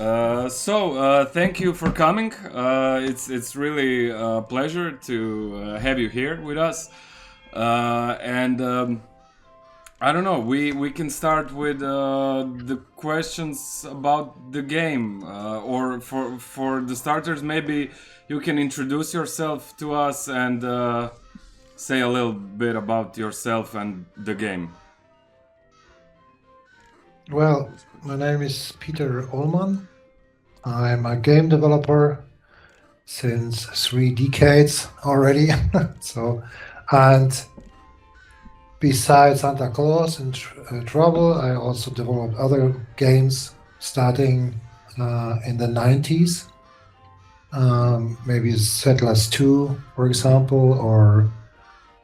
Thank you for coming. It's really a pleasure to have you here with us. And I don't know. We can start with the questions about the game, or for the starters, maybe you can introduce yourself to us and say a little bit about yourself and the game. Well, my name is Peter Ullmann. I'm a game developer since 3 decades already. And besides Santa Claus and Trouble, I also developed other games starting in the 90s. Maybe Settlers 2, for example, or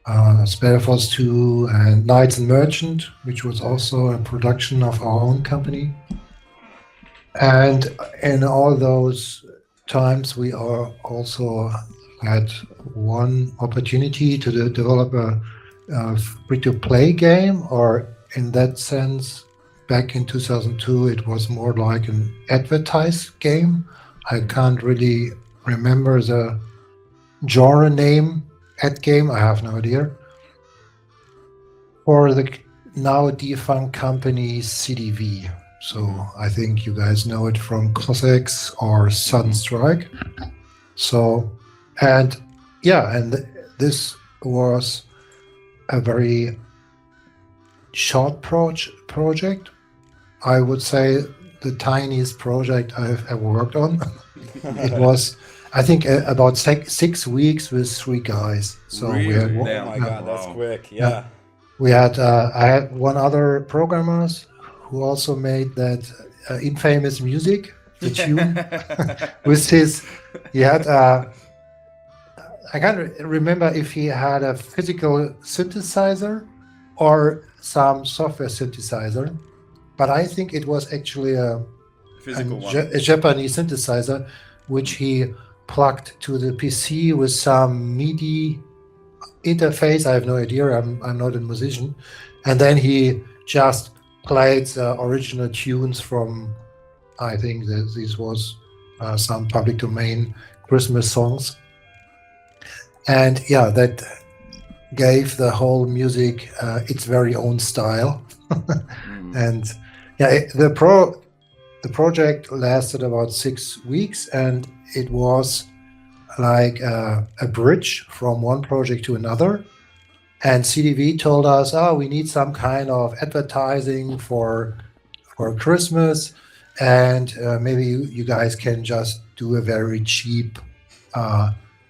Spellforce 2 and Knights and Merchant, which was also a production of our own company. And in all those times, we also had one opportunity to develop a free-to-play game, or in that sense, back in 2002, it was more like an advertised game. I can't really remember the genre name. Ad game, I have no idea. For the now defunct company CDV. So I think you guys know it from Cossacks or Sunstrike. And this was a very short project. I would say the tiniest project I've ever worked on. It was, I think, about 6 weeks with 3 guys. So Really? we had Oh my God, that's quick. Yeah. we had I had one other programmers who also made that infamous music, the tune with his. He had I can't remember if he had a physical synthesizer or some software synthesizer, but I think it was actually a Japanese synthesizer, which he plugged to the PC with some MIDI interface. I have no idea. I'm not a musician. And then he just played the original tunes from, I think that this was some public domain Christmas songs. And that gave the whole music its very own style. And the project lasted about 6 weeks, and it was like a bridge from one project to another. And CDV told us, we need some kind of advertising for Christmas, and maybe you guys can just do a very cheap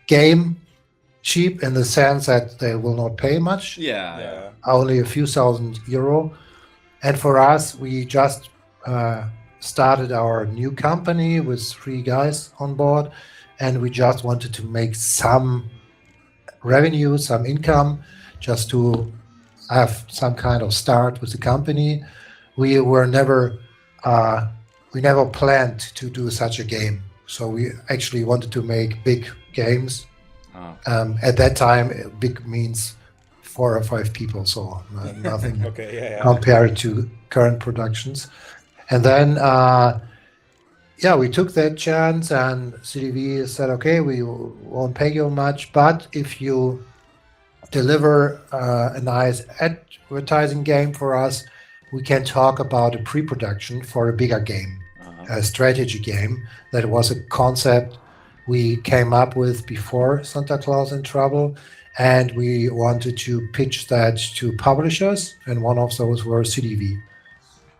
game. Cheap in the sense that they will not pay much. Yeah. Only a few €1,000. And for us, we just started our new company with 3 guys on board, and we just wanted to make some revenue, some income, just to have some kind of start with the company. We never planned to do such a game, so we actually wanted to make big games. At that time, big means 4 or 5 people, so nothing compared to current productions. And then, we took that chance, and CDV said, okay, we won't pay you much, but if you deliver a nice advertising game for us, we can talk about a pre-production for a bigger game, a strategy game. That was a concept we came up with before Santa Claus and Trouble, and we wanted to pitch that to publishers, and one of those were CDV.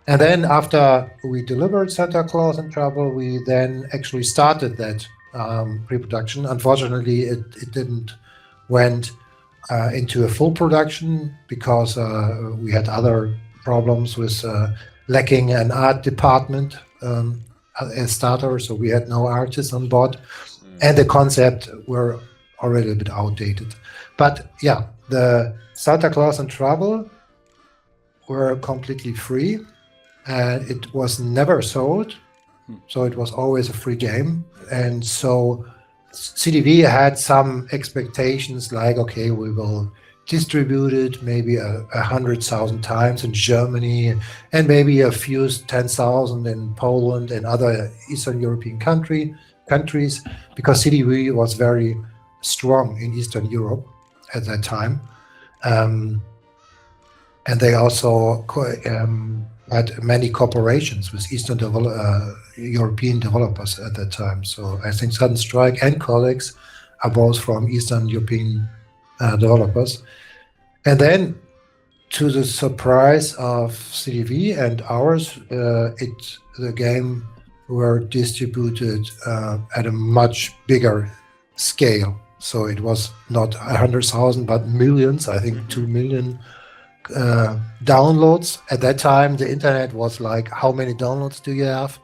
And then after we delivered Santa Claus and Trouble, we then actually started that pre-production. Unfortunately, it didn't went into a full production because we had other problems with lacking an art department as starter, so we had no artists on board. And the concept were already a bit outdated. But the Santa Claus and Trouble were completely free, and it was never sold. So it was always a free game. And so CDV had some expectations like, okay, we will distributed maybe 100,000 times in Germany, and maybe a few 10,000 in Poland and other Eastern European countries, because CDV was very strong in Eastern Europe at that time. And they also had many cooperations with Eastern European developers at that time. So I think Sudden Strike and colleagues are both from Eastern European developers. And then, to the surprise of CDV and ours, the game were distributed at a much bigger scale. So it was not 100,000, but millions. I think 2 million downloads. At that time, the internet was like, how many downloads do you have?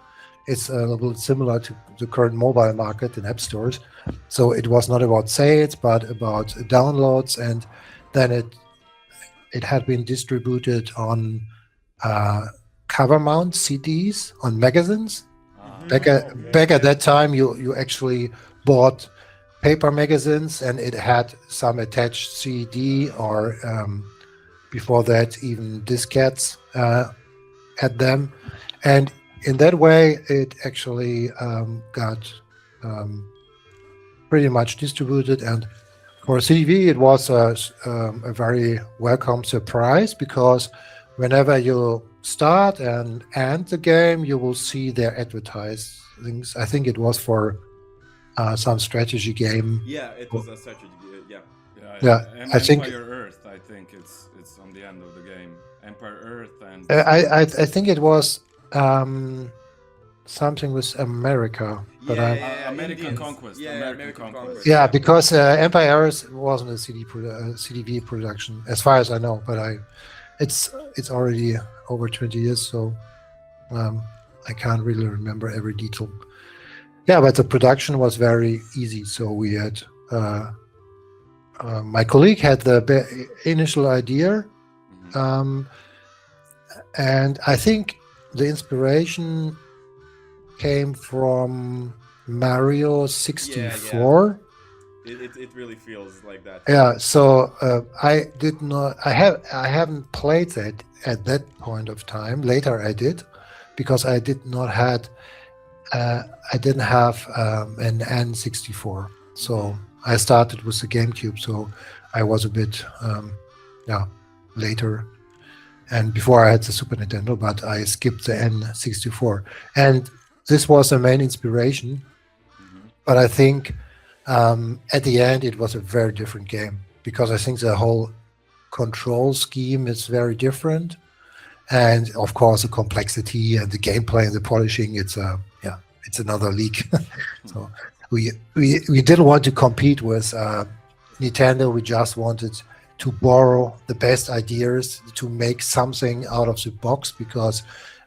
It's a little similar to the current mobile market in app stores. So it was not about sales, but about downloads. And then it had been distributed on cover mount CDs on magazines. Back at that time, you actually bought paper magazines, and it had some attached CD or before that even diskettes at them, and in that way it actually got pretty much distributed. And for CDV it was a very welcome surprise, because whenever you start and end the game, you will see their advertisings. I think it was for some strategy game. Yeah, it was a strategy. Yeah, I think Empire Earth. I think it's on the end of the game. Empire Earth and I think it was something with America, but American Indians. Conquest. Yeah, American Conquest. yeah, because Empire Earth wasn't a CDV production, as far as I know. But it's already over 20 years, so I can't really remember every detail. Yeah, but the production was very easy. So we had my colleague had the initial idea, and I think the inspiration came from Mario 64. It really feels like that. Yeah, so I haven't played that at that point of time. Later I did, because I didn't have an N64. So I started with the GameCube, so I was a bit later, and before I had the Super Nintendo, but I skipped the N64, and this was the main inspiration. But I think at the end it was a very different game, because I think the whole control scheme is very different, and of course the complexity and the gameplay and the polishing, it's another league. So we didn't want to compete with Nintendo. We just wanted to borrow the best ideas to make something out of the box, because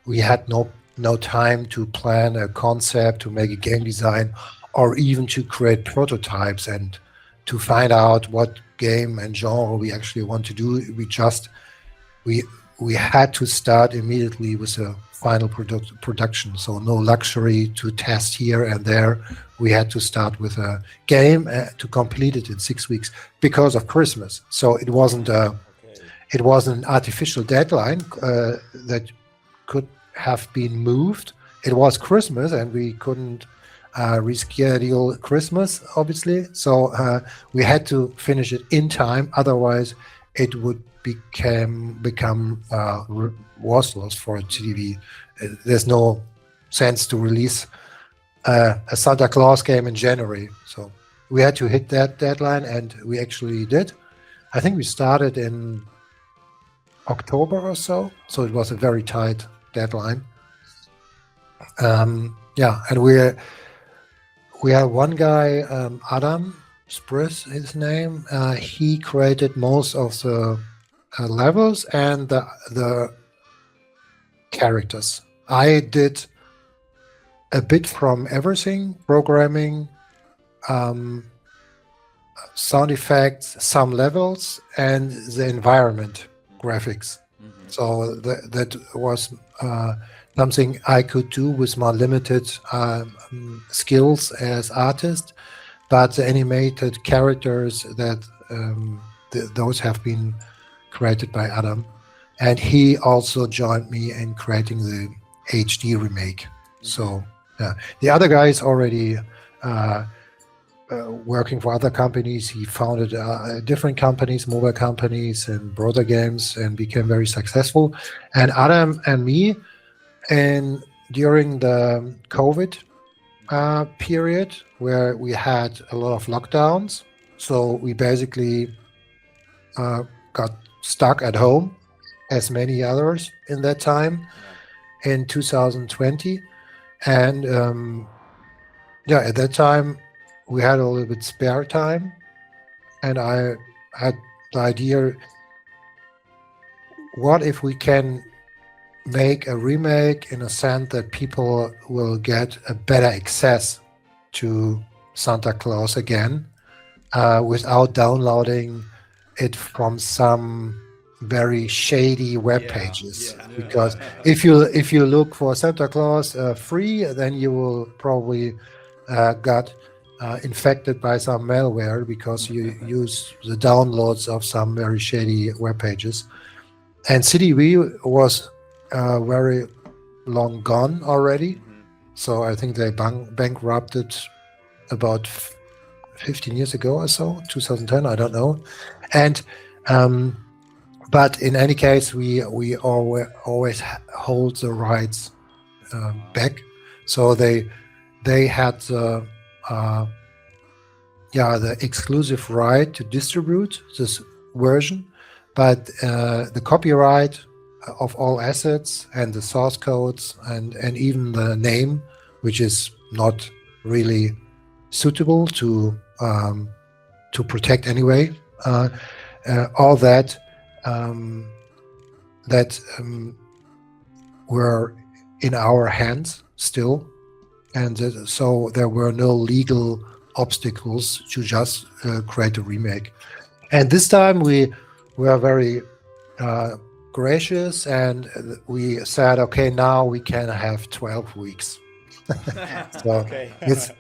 we had no time to plan a concept, to make a game design, or even to create prototypes and to find out what game and genre we actually want to do. We had to start immediately with a final production, so no luxury to test here and there. We had to start with a game to complete it in 6 weeks because of Christmas. So it wasn't an artificial deadline that could have been moved. It was Christmas, and we couldn't reschedule Christmas, obviously. So we had to finish it in time. Otherwise, it would become worthless for TV. There's no sense to release a Santa Claus game in January. So we had to hit that deadline, and we actually did. I think we started in October or so. So it was a very tight deadline. And we have one guy, Adam Spris, his name. He created most of the levels and the characters. I did a bit from everything: programming, sound effects, some levels, and the environment graphics. So that was something I could do with my limited skills as artist. But the animated characters that those have been created by Adam, and he also joined me in creating the HD remake. So the other guy is already working for other companies. He founded different companies, mobile companies, and browser games, and became very successful. And Adam and me, and during the COVID period, where we had a lot of lockdowns, so we basically got stuck at home, as many others in that time, in 2020. And at that time we had a little bit spare time, and I had the idea, what if we can make a remake in a sense that people will get a better access to Santa Claus again, without downloading it from some very shady web pages. Because if you look for Santa Claus free, then you will probably got infected by some malware because you use the downloads of some very shady web pages. And CDV was very long gone already. So I think they bankrupted about 15 years ago or so, 2010, I don't know. And but in any case, we always hold the rights back. So they had the exclusive right to distribute this version, but the copyright of all assets and the source codes and even the name, which is not really suitable to protect anyway, all that were in our hands still, and so there were no legal obstacles to just create a remake. And this time we were very gracious, and we said, okay, now we can have 12 weeks. So it's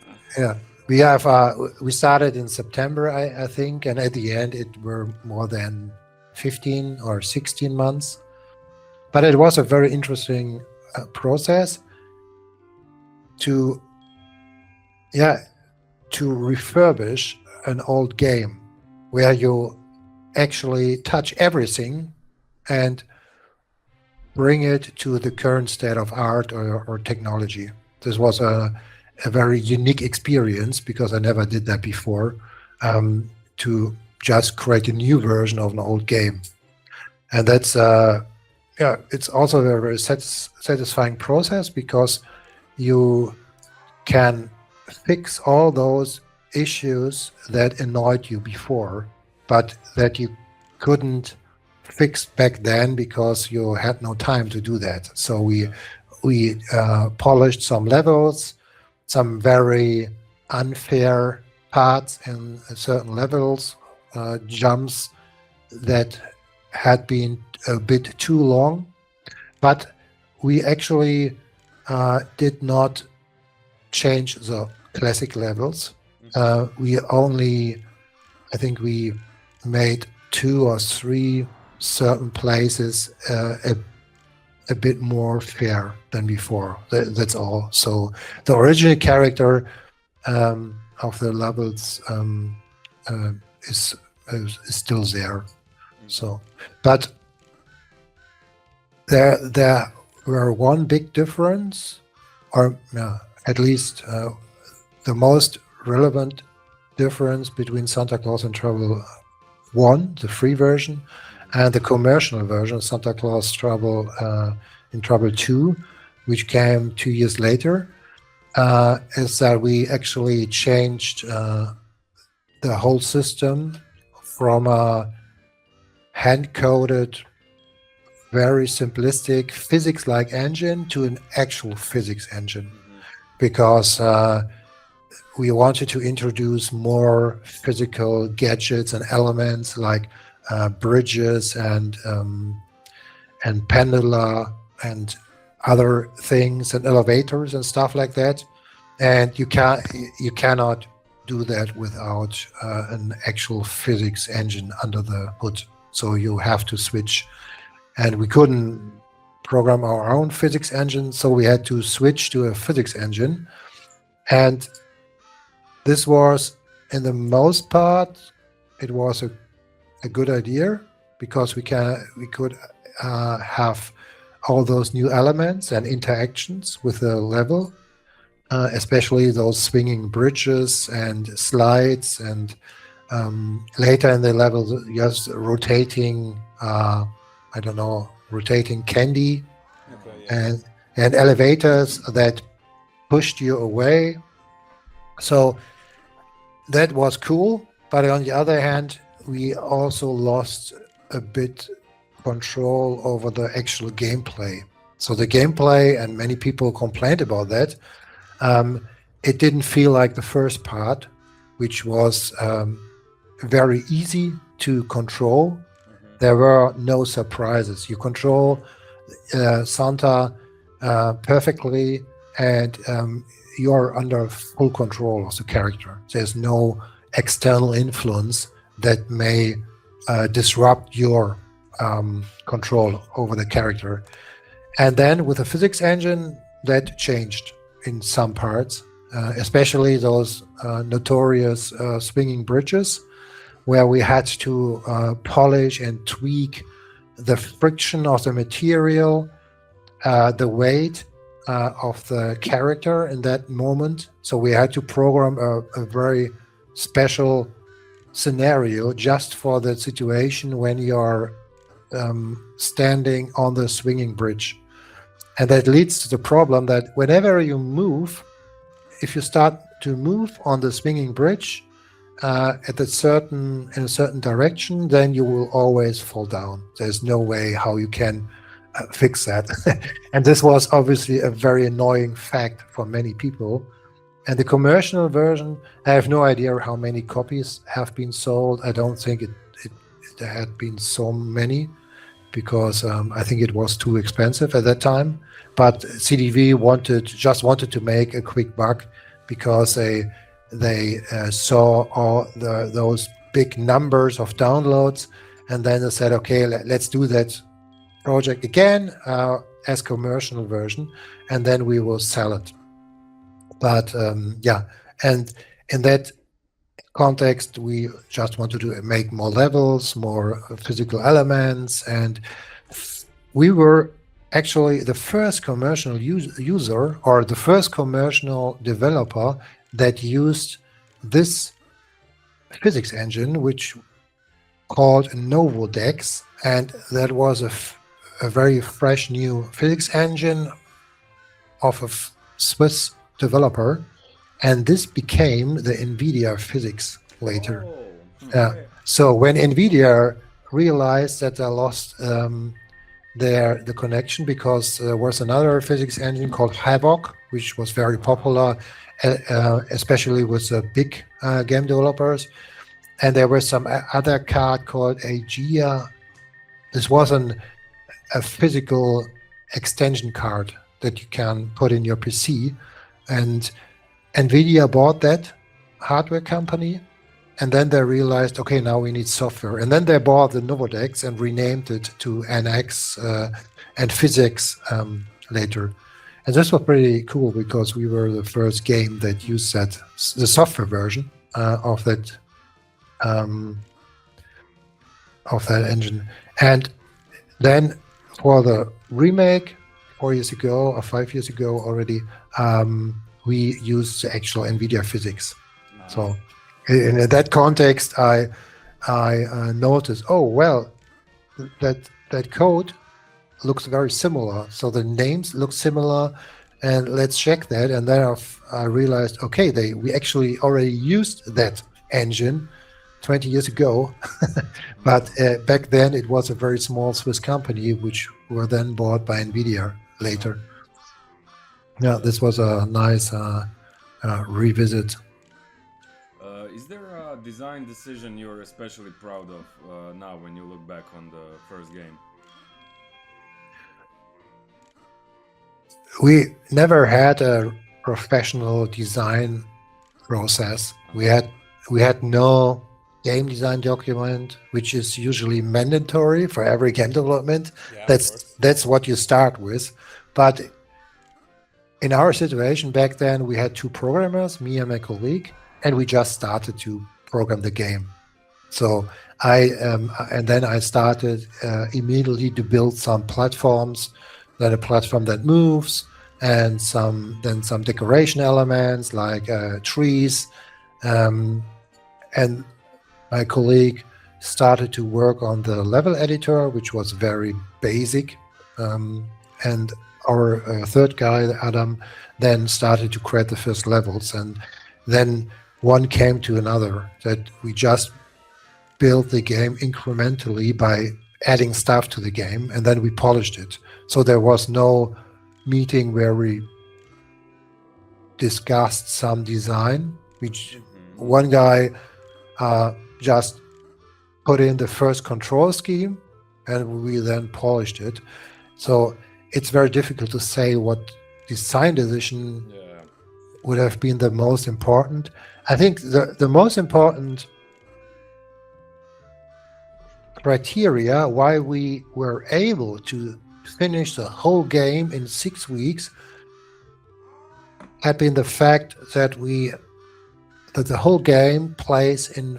we started in September, I think, and at the end it were more than 15 or 16 months. But it was a very interesting process to refurbish an old game where you actually touch everything and bring it to the current state of art or technology. This was a very unique experience because I never did that before, to just create a new version of an old game. And that's it's also a very satisfying process because you can fix all those issues that annoyed you before, but that you couldn't fix back then because you had no time to do that. So we polished some levels, some very unfair parts in certain levels, jumps that had been a bit too long, but we actually did not change the classic levels. We only, I think we made 2 or 3 certain places a bit more fair than before. That's all. So the original character of the levels is still there. So, but there were one big difference, or at least the most relevant difference between Santa Claus in Trouble 1, the free version, and the commercial version, Santa Claus in Trouble 2, which came 2 years later, is that we actually changed the whole system from a hand-coded, very simplistic physics-like engine to an actual physics engine, because we wanted to introduce more physical gadgets and elements like bridges and pendula and other things and elevators and stuff like that. And you cannot do that without an actual physics engine under the hood. So you have to switch, and we couldn't program our own physics engine, so we had to switch to a physics engine. And this was, in the most part, it was a good idea, because we could have all those new elements and interactions with the level, especially those swinging bridges and slides, and later in the level, just rotating, I don't know, rotating candy, Okay, yeah. and elevators that pushed you away. So that was cool, but on the other hand, we also lost a bit control over the actual gameplay. So the gameplay, and many people complained about that, it didn't feel like the first part, which was very easy to control. There were no surprises. You control Santa perfectly, and you're under full control of the character. There's no external influence that may disrupt your control over the character. And then with the physics engine, that changed in some parts, especially those notorious swinging bridges, where we had to polish and tweak the friction of the material, the weight of the character in that moment. So we had to program a very special scenario just for the situation when you're standing on the swinging bridge. And that leads to the problem that whenever you move, if you start to move on the swinging bridge in a certain direction, then you will always fall down. There's no way how you can fix that. And this was obviously a very annoying fact for many people. And the commercial version, I have no idea how many copies have been sold. I don't think it had been so many, because I think it was too expensive at that time. But CDV just wanted to make a quick buck, because they saw all those big numbers of downloads, and then they said, okay, let's do that project again as commercial version, and then we will sell it. But yeah, and in that context, we just wanted to make more levels, more physical elements, and we were actually the first commercial user, or the first commercial developer that used this physics engine, which called Novodex, and that was a very fresh new physics engine of a Swiss developer, and this became the NVIDIA physics later. Oh, okay. So when NVIDIA realized that they lost the connection, because there was another physics engine called Havoc, which was very popular, especially with the big game developers, and there was some other card called Aegea. This was a physical extension card that you can put in your PC, and NVIDIA bought that hardware company, and then they realized, okay, now we need software. And then they bought the Novodex and renamed it to NX and Physics later. And this was pretty cool, because we were the first game that used the software version of that engine. And then for the remake, 4 years ago or 5 years ago already, we used the actual NVIDIA physics. Nice. So in that context, I noticed, oh, well, that code looks very similar. So the names look similar, and let's check that. And then I realized, okay, we actually already used that engine 20 years ago. But back then it was a very small Swiss company, which were then bought by NVIDIA later. Yeah, this was a nice revisit. Is there a design decision you're especially proud of now when you look back on the first game? We never had a professional design process. We had no game design document, which is usually mandatory for every game development. Yeah, of That's course. that's what you start with. But in our situation back then, we had two programmers, me and my colleague, and we just started to program the game. So and then I started immediately to build some platforms, then a platform that moves, and some decoration elements like trees, and my colleague started to work on the level editor, which was very basic, and our third guy, Adam, then started to create the first levels, and then one came to another that we just built the game incrementally by adding stuff to the game, and then we polished it. So there was no meeting where we discussed some design. Which one guy just put in the first control scheme, and we then polished it. So it's very difficult to say what design decision Yeah. would have been the most important. I think the most important criteria why we were able to finish the whole game in 6 weeks had been the fact that the whole game plays in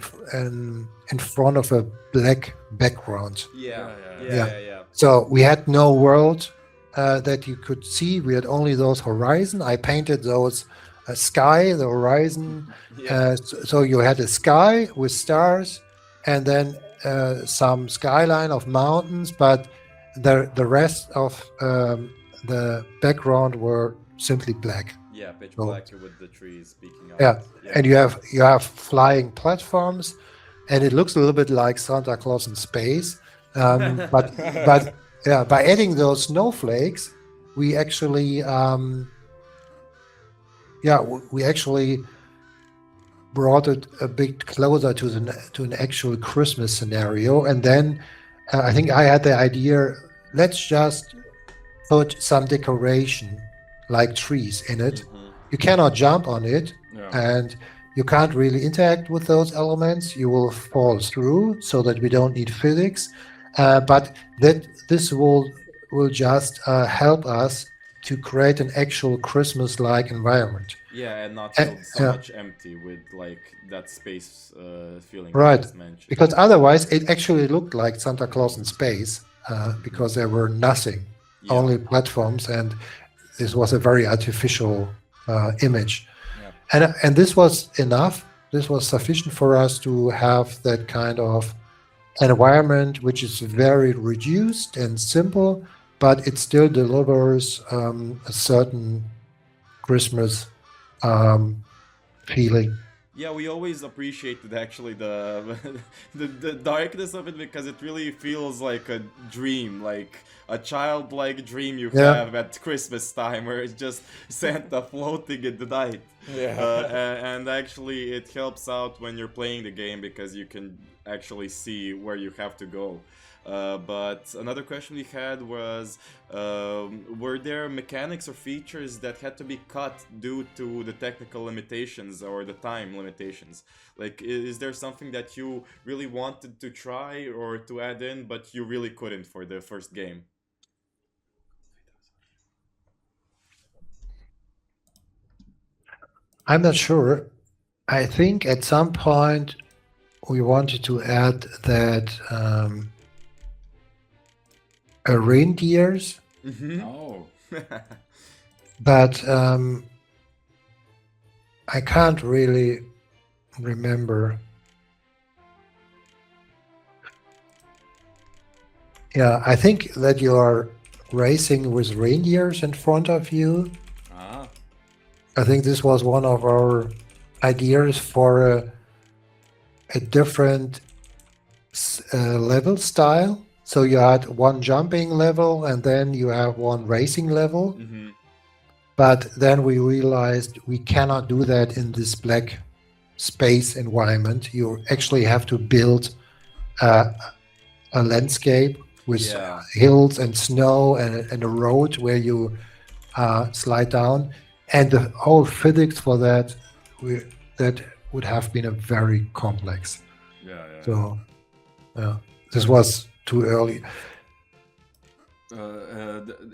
front of a black background. Yeah. So we had no world that you could see. We had only those horizon. I painted those sky, the horizon. So you had a sky with stars, and then some skyline of mountains, but the rest of the background were simply black. Yeah, pitch So- black with the trees speaking out. Yeah, and you have flying platforms, and it looks a little bit like Santa Claus in space. But yeah, by adding those snowflakes, we actually we actually brought it a bit closer to an actual Christmas scenario. And then I think I had the idea, let's just put some decoration like trees in it. You cannot jump on it, Yeah. and you can't really interact with those elements. You will fall through, so that we don't need physics. But that this will just help us to create an actual Christmas-like environment. Yeah, and not Uh, feel so yeah. much empty with like that space feeling Right. you just mentioned. Because otherwise, it actually looked like Santa Claus in space, because there were nothing, Yeah. only platforms, and this was a very artificial image. Yeah. And this was enough. This was sufficient for us to have that kind of environment, which is very reduced and simple, but it still delivers a certain Christmas feeling. Yeah, we always appreciated actually the, the darkness of it, because it really feels like a dream, like a childlike dream you Yeah. have at Christmas time, where it's just Santa floating in the night. Yeah. And actually, it helps out when you're playing the game, because you can actually see where you have to go. But another question we had was, were there mechanics or features that had to be cut due to the technical limitations or the time limitations? Like, is there something that you really wanted to try or to add in, but you really couldn't for the first game? I'm not sure. I think at some point we wanted to add that reindeers, Oh. but I can't really remember. Yeah, I think that you are racing with reindeers in front of you. Ah. I think this was one of our ideas for a different level style. So you had one jumping level, and then you have one racing level. But then we realized we cannot do that in this black space environment. You actually have to build a landscape with Yeah. hills and snow and a road where you slide down. And the whole physics for that, that would have been a very complex. Yeah, yeah. So this was too early.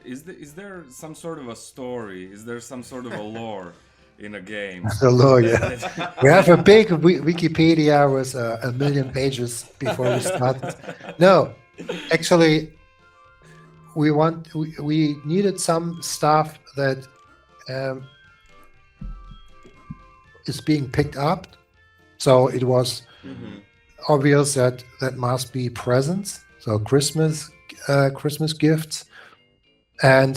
Is there some sort of a story? Is there some sort of a lore in a game? The law, yeah. that- We have a big Wikipedia with a million pages before we started. No, actually, we needed some stuff that um, is being picked up. So it was obvious that must be presents, so Christmas gifts, and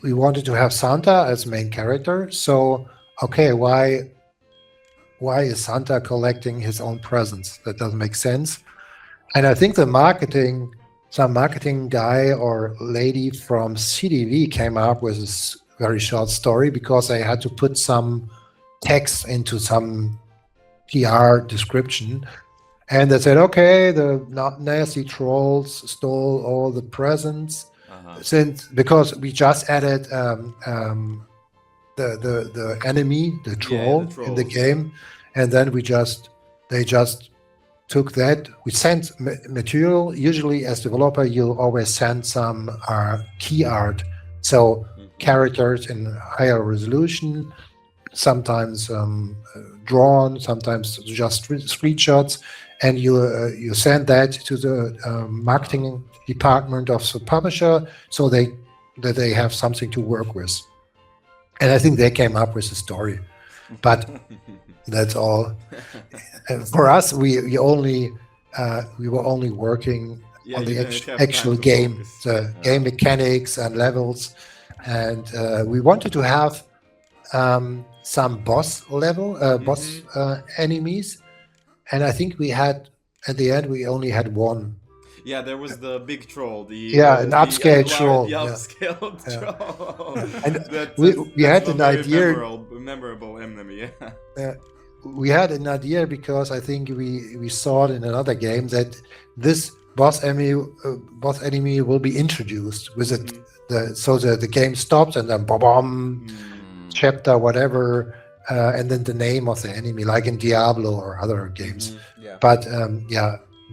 we wanted to have Santa as main character. So okay, why is Santa collecting his own presents? That doesn't make sense. And I think some marketing guy or lady from CDV came up with this very short story because they had to put some text into some PR description. And they said, okay, the nasty trolls stole all the presents because we just added the enemy, the troll in the game, and then they just took that. We sent material. Usually, as developer, you always send some key art, so characters in higher resolution, sometimes drawn, sometimes just screenshots, and you send that to the marketing department of the publisher, so that they have something to work with. And I think they came up with a story, but that's all. For us, we were only working on the actual game, the game mechanics and levels, and we wanted to have some boss enemies, and I think we had at the end we only had one. Yeah, there was the big troll, an upscale troll. The upscaled troll. And we had an idea. Memorable enemy. Yeah. We had an idea because I think we saw it in another game that this boss enemy will be introduced with it. So the game stops and then chapter whatever, and then the name of the enemy, like in Diablo or other games. But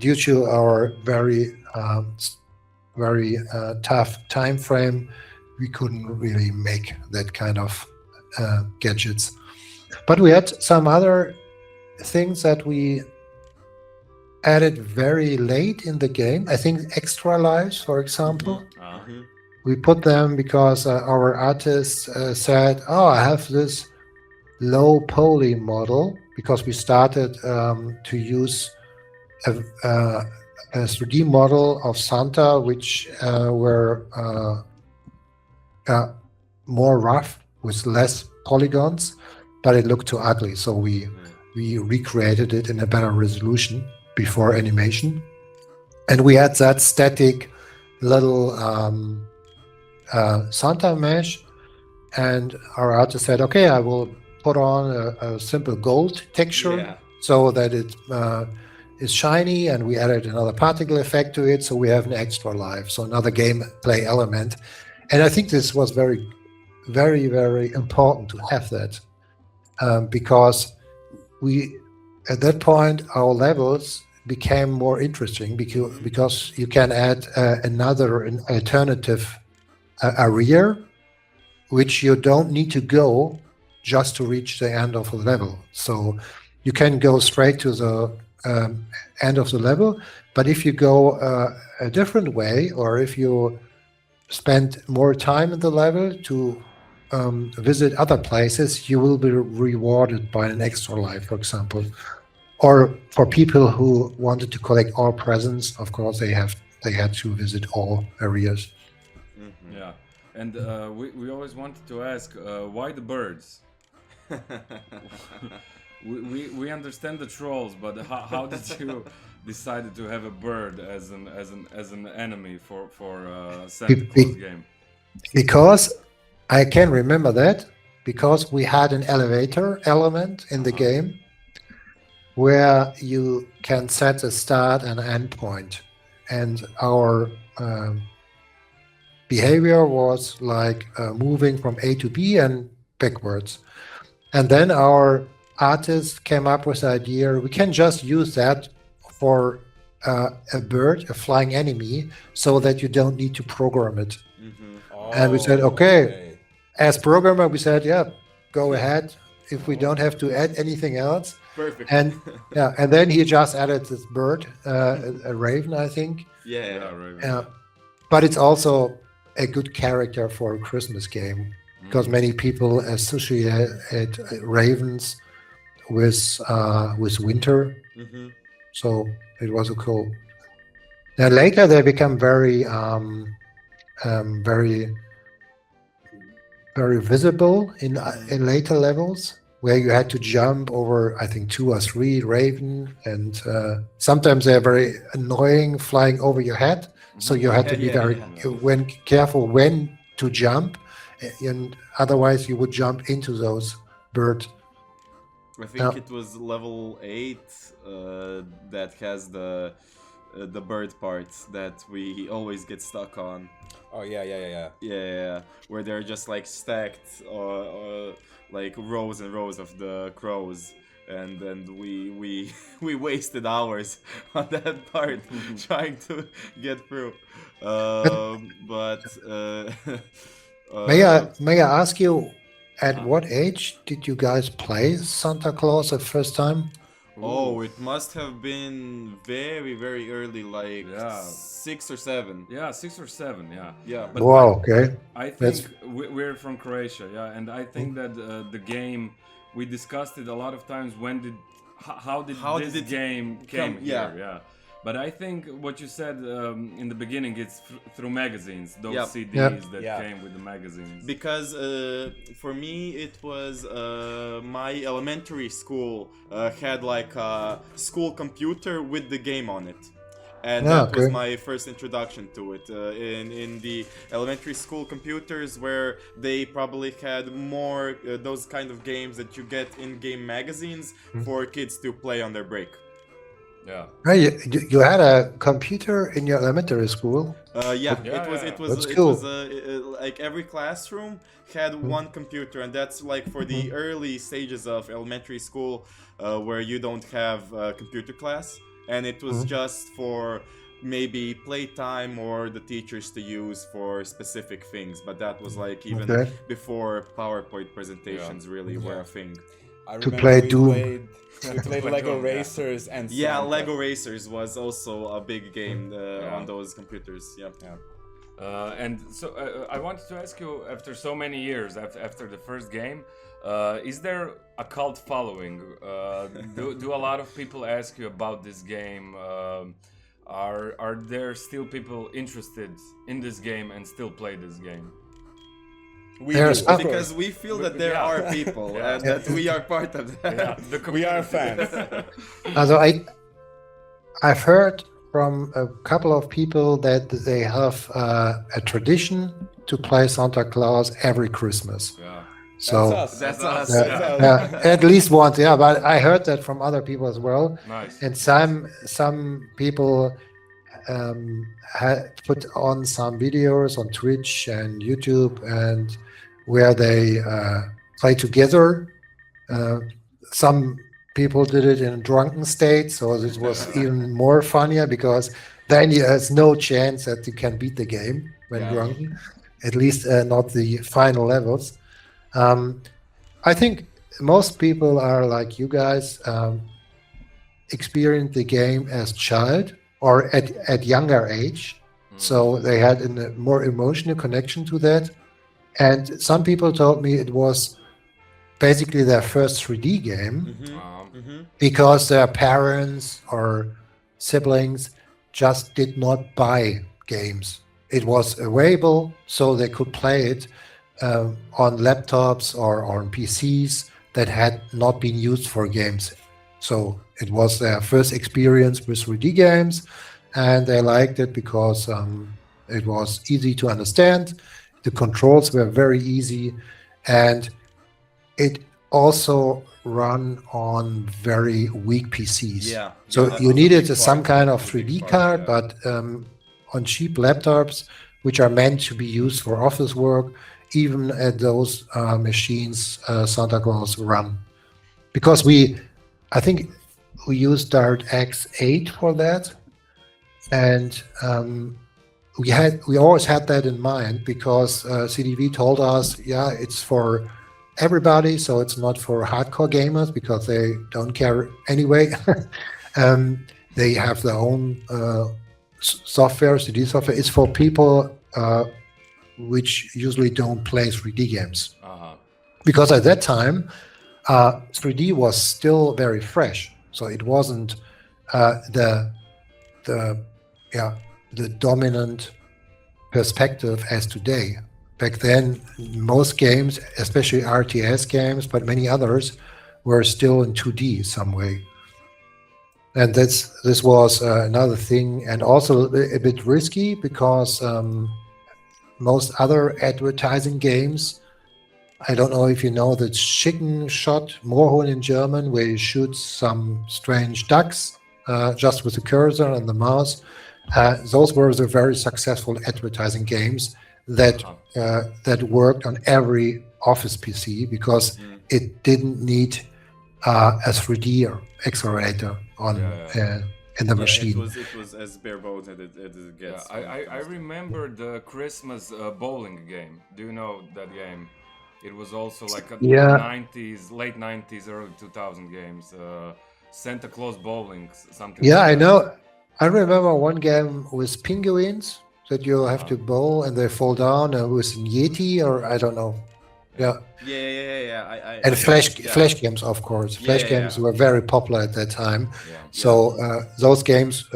due to our very tough time frame, we couldn't really make that kind of gadgets. But we had some other things that we added very late in the game. I think extra lives, for example. We put them because our artist said, oh, I have this low poly model, because we started to use a 3D model of Santa, which were more rough with less polygons, but it looked too ugly. So we recreated it in a better resolution before animation. And we had that static little Santa mesh. And our artist said, okay, I will put on a simple gold texture so that it is shiny, and we added another particle effect to it, so we have an extra life, so another gameplay element. And I think this was very, very, very important to have that, because at that point our levels became more interesting because you can add an alternative area, which you don't need to go just to reach the end of the level. So you can go straight to the end of the level, but if you go a different way, or if you spend more time in the level to visit other places, you will be rewarded by an extra life, for example. Or for people who wanted to collect all presents, of course, they had to visit all areas. Yeah, and we always wanted to ask why the birds. we understand the trolls, but how did you decide to have a bird as an enemy for Santa Claus game? Because I can remember that, because we had an elevator element in the game where you can set a start and end point, and our behavior was like moving from A to B and backwards. And then our artists came up with the idea we can just use that for a bird, a flying enemy, so that you don't need to program it. And we said, okay, as programmer, we said, yeah, go ahead. If we don't have to add anything else, Perfect. and and then he just added this bird, a raven, I think. yeah. Right. But it's also a good character for a Christmas game because many people associate ravens with winter. hmm So it was a cool. Now later they become very very visible in later levels where you had to jump over I think 2 or 3 raven, and sometimes they're very annoying flying over your head. So you had to be very careful when to jump, and otherwise you would jump into those birds. I think it was level 8 that has the bird parts that we always get stuck on. Oh yeah. Yeah, where they're just like stacked, like rows and rows of the crows, and we we wasted hours on that part trying to get through. But May I ask you, at what age did you guys play Santa Claus the first time? oh, it must have been very very early, like Yeah. 6 or 7. Yeah, 6 or 7. Yeah. Yeah. But Wow, okay. I That's- think we're from Croatia, yeah, and I think that the game we discussed it a lot of times. When did how did How this did it game came come- here? yeah. Yeah, but I think what you said in the beginning, it's through magazines, those Yep. CDs Yep. that Yeah. came with the magazines. Because for me it was my elementary school had like a school computer with the game on it, and Yeah, that was okay. my first introduction to it in the elementary school computers, where they probably had more those kind of games that you get in game magazines for kids to play on their break. Yeah. Hey, you had a computer in your elementary school? Yeah, Yeah, it was. yeah. It was. That's It cool. was like every classroom had one computer, and that's like for the early stages of elementary school, where you don't have computer class, and it was just for maybe playtime or the teachers to use for specific things. But that was like even Okay. before PowerPoint presentations really were a thing. I To remember play we Doom. We played Lego Doom, yeah. Racers and Yeah, Santa. Lego Racers was also a big game Yeah. on those computers. Yeah. And so I wanted to ask you, after so many years after the first game, is there a cult following? Do a lot of people ask you about this game? Are there still people interested in this game and still play this game? We There's do, of Because course. we feel that there Yeah. are people Yeah. and that we are part of that. Yeah, the We are community. fans. Also, I've heard from a couple of people that they have a tradition to play Santa Claus every Christmas. Yeah. So That's us. That's us. That's us. at least once, yeah. But I heard that from other people as well. Nice. And some people put on some videos on Twitch and YouTube, and where they play together. Some people did it in a drunken state, so this was even more funnier because then there's no chance that you can beat the game when Yeah. drunken, at least not the final levels. I think most people are like you guys, experienced the game as child or at younger age, so they had a more emotional connection to that. And some people told me it was basically their first 3D game because their parents or siblings just did not buy games. It was available, so they could play it on laptops or on PCs that had not been used for games. So it was their first experience with 3D games, and they liked it because it was easy to understand. The controls were very easy, and it also run on very weak PCs. Yeah. So Yeah, that you was a needed big some part. kind of That was a 3D big card, part, but on cheap laptops, which are meant to be used for office work, even at those machines, Santa Claus run. because I think we used DirectX 8 for that, and we always had that in mind because CDV told us, yeah, it's for everybody, so it's not for hardcore gamers because they don't care anyway. They have their own software, CD software. It's for people which usually don't play 3D games. Because at that time, 3D was still very fresh, so it wasn't the dominant perspective as today. Back then, most games, especially RTS games, but many others, were still in 2D some way. And this was another thing, and also a bit risky because most other advertising games, I don't know if you know the chicken shot, Moorhuhn in German, where you shoot some strange ducks just with the cursor and the mouse. Those were the very successful advertising games that worked on every Office PC because it didn't need a 3D accelerator on in the machine. It was as bare bones as it gets. I remember the Christmas bowling game. Do you know that game? It was also like a 90s, late 90s, early 2000 games. Santa Claus bowling, something. Yeah, like I that. know. I remember one game with penguins that you have to bowl and they fall down, and with a Yeti or I don't know. Yeah. And flash games, of course. Flash games were very popular at that time. So those games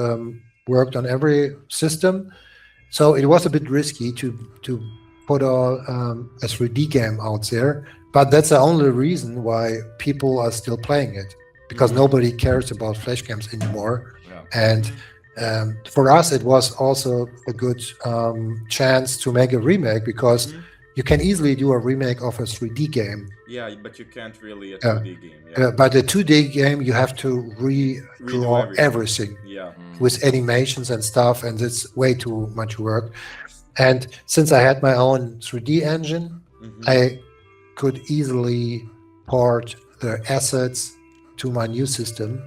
worked on every system. So it was a bit risky to put a 3D game out there, but that's the only reason why people are still playing it, because nobody cares about flash games anymore. And for us, it was also a good chance to make a remake, because you can easily do a remake of a 3D game. Yeah, but you can't really a 2D game. But a 2D game, you have to redraw everything with animations and stuff, and it's way too much work. And since I had my own 3D engine, I could easily port the assets to my new system.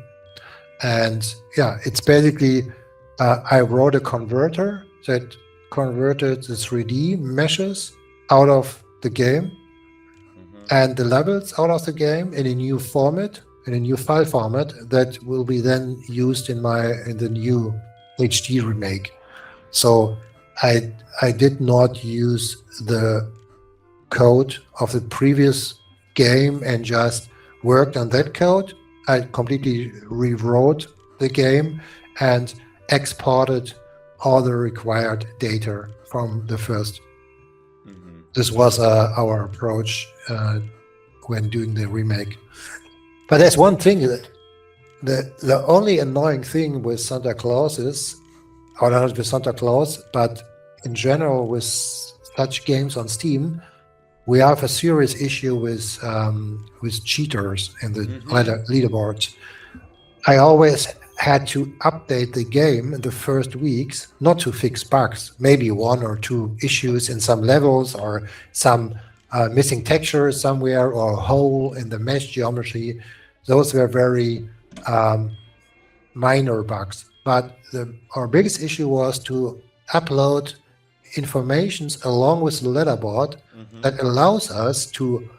And it's basically, I wrote a converter that converted the 3D meshes out of the game and the levels out of the game in a new format, in a new file format that will be then used in the new HD remake. So I did not use the code of the previous game and just worked on that code. I completely rewrote the game and exported all the required data from the first. This was our approach when doing the remake. But there's one thing that the only annoying thing with Santa Claus is, or not with Santa Claus, but in general with such games on Steam, we have a serious issue with cheaters in the leaderboards. I always had to update the game in the first weeks, not to fix bugs, maybe one or two issues in some levels or some missing textures somewhere or a hole in the mesh geometry. Those were very minor bugs. But our biggest issue was to upload informations along with the leaderboard that allows us to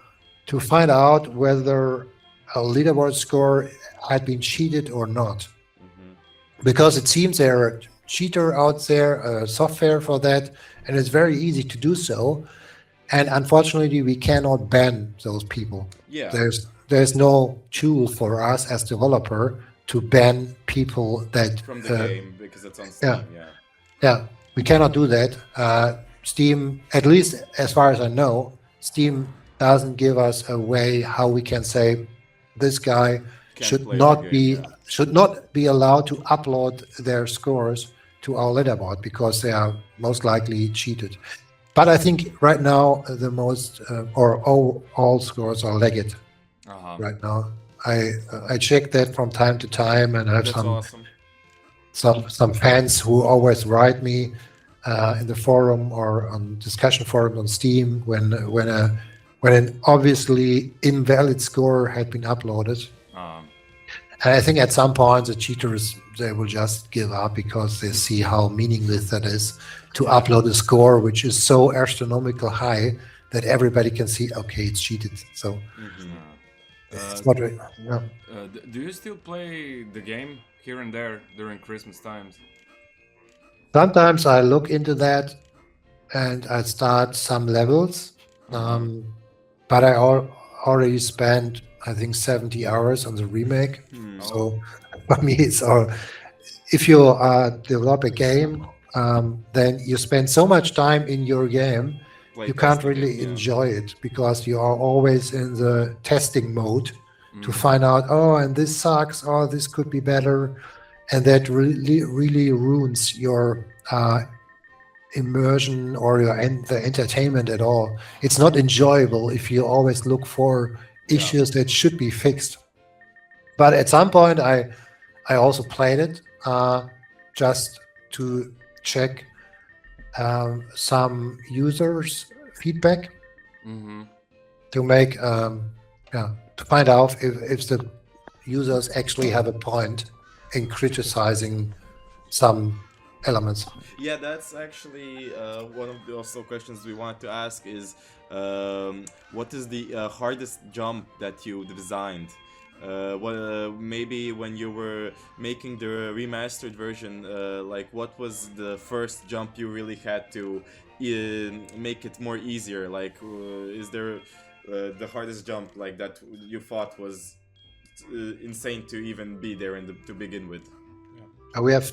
find out whether a leaderboard score had been cheated or not. Because it seems there are a cheater out there, software for that, and it's very easy to do so. And unfortunately, we cannot ban those people. There's no tool for us as developer to ban people that from the game, because it's on Steam. We cannot do that. Steam, at least as far as I know, Steam doesn't give us a way how we can say this guy should not be allowed to upload their scores to our leaderboard because they are most likely cheated. But I think right now the most or all scores are legged right now. I check that from time to time, and I have some fans who always write me in the forum or on discussion forum on Steam when when an obviously invalid score had been uploaded. And I think at some point the cheaters, they will just give up because they see how meaningless that is to upload a score which is so astronomical high that everybody can see, okay, it's cheated. So it's not really, yeah. Do you still play the game here and there during Christmas times? Sometimes I look into that and I start some levels, but I already spent, I think, 70 hours on the remake. So for me, it's all. If you develop a game, then you spend so much time in your game, you can't really enjoy it because you are always in the testing mode to find out, oh, and this sucks, oh, this could be better, and that really ruins your immersion or the entertainment at all. It's not enjoyable if you always look for issues that should be fixed. But at some point, I also played it just to check some users' feedback to make to find out if the users actually have a point in criticizing some elements. Yeah, that's actually one of the also questions we want to ask is what is the hardest jump that you designed? Maybe when you were making the remastered version, like what was the first jump you really had to make it more easier? Like, is there the hardest jump like that you thought was insane to even be there to begin with? We have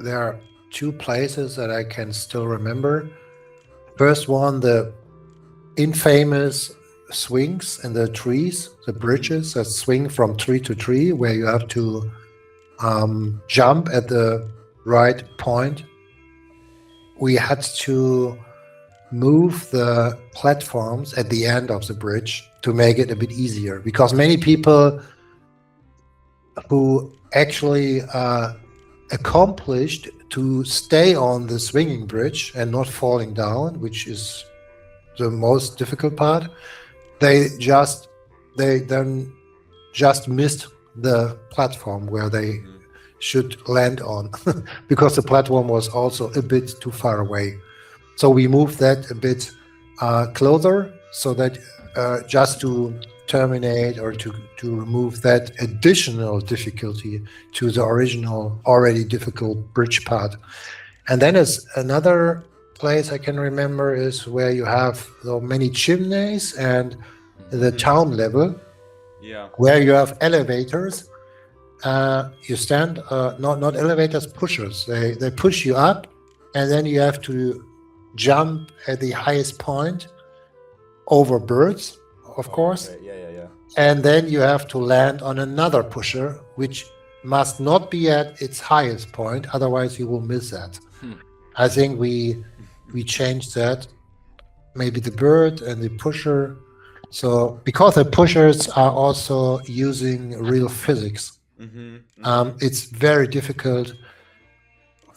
there are two places that I can still remember. First one, the infamous swings in the trees, the bridges that swing from tree to tree, where you have to jump at the right point. We had to move the platforms at the end of the bridge to make it a bit easier, because many people who actually accomplished to stay on the swinging bridge and not falling down, which is the most difficult part, they then just missed the platform where they should land on because the platform was also a bit too far away. So we moved that a bit closer so that just to terminate or to remove that additional difficulty to the original already difficult bridge part. And then as another place I can remember is where you have so many chimneys and the town level, where you have elevators. You stand, not elevators, pushers. They push you up, and then you have to jump at the highest point over birds, of course. Okay. Yeah. And then you have to land on another pusher, which must not be at its highest point, otherwise you will miss that. I think we changed that. Maybe the bird and the pusher. So because the pushers are also using real physics, it's very difficult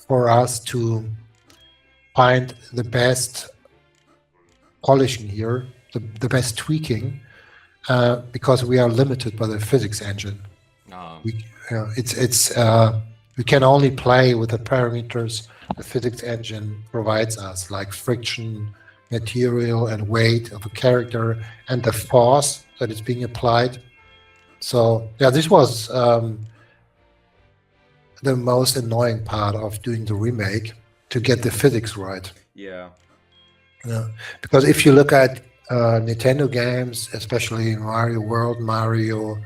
for us to find the best polishing here, the best tweaking, because we are limited by the physics engine. We can only play with the parameters the physics engine provides us, like friction, material, and weight of a character, and the force that is being applied. So yeah, this was the most annoying part of doing the remake, to get the physics right. Yeah. Because if you look at Nintendo games, especially Mario World, Mario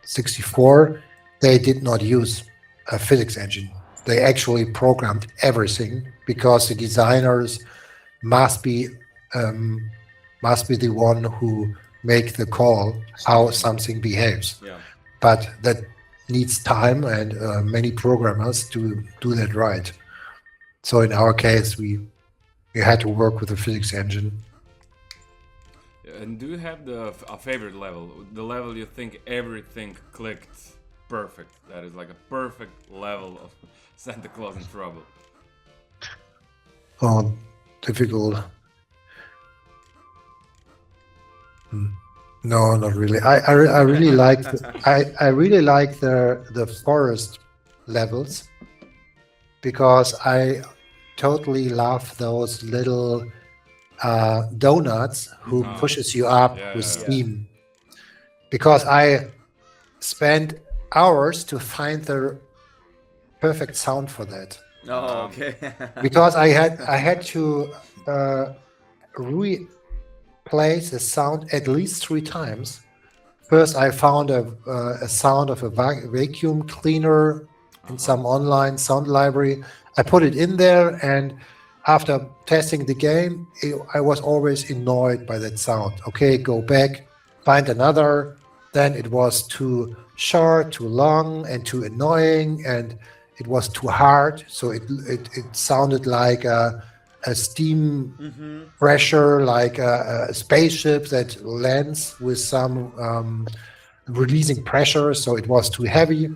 64, they did not use a physics engine. They actually programmed everything because the designers must be the one who make the call how something behaves. Yeah. But that needs time and many programmers to do that right. So in our case, we had to work with the physics engine. And do you have a favorite level? The level you think everything clicked perfect? That is like a perfect level of Santa Claus in Trouble. Oh, difficult. No, not really. I really like I really like the forest levels because I totally love those little donuts who Oh. pushes you up Yeah, with yeah, yeah. steam. Because I spent hours to find the perfect sound for that. Oh, okay. Because I had to replace the sound at least 3 times. First, I found a sound of a vacuum cleaner in some online sound library. I put it in there, and after testing the game, I was always annoyed by that sound. Okay, go back, find another. Then it was too short, too long, and too annoying, and it was too hard. So it sounded like a steam Mm-hmm. pressure, like a spaceship that lands with some releasing pressure, so it was too heavy.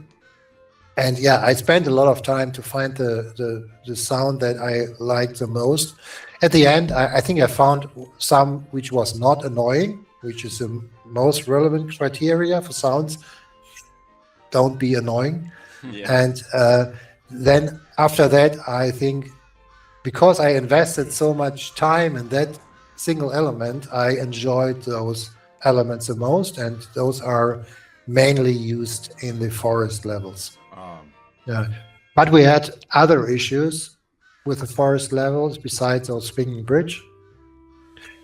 And yeah, I spent a lot of time to find the sound that I liked the most. At the end, I think I found some which was not annoying, which is the most relevant criteria for sounds. Don't be annoying. Yeah. And then after that, I think because I invested so much time in that single element, I enjoyed those elements the most, and those are mainly used in the forest levels. Yeah. But we had other issues with the forest levels besides those swinging bridge.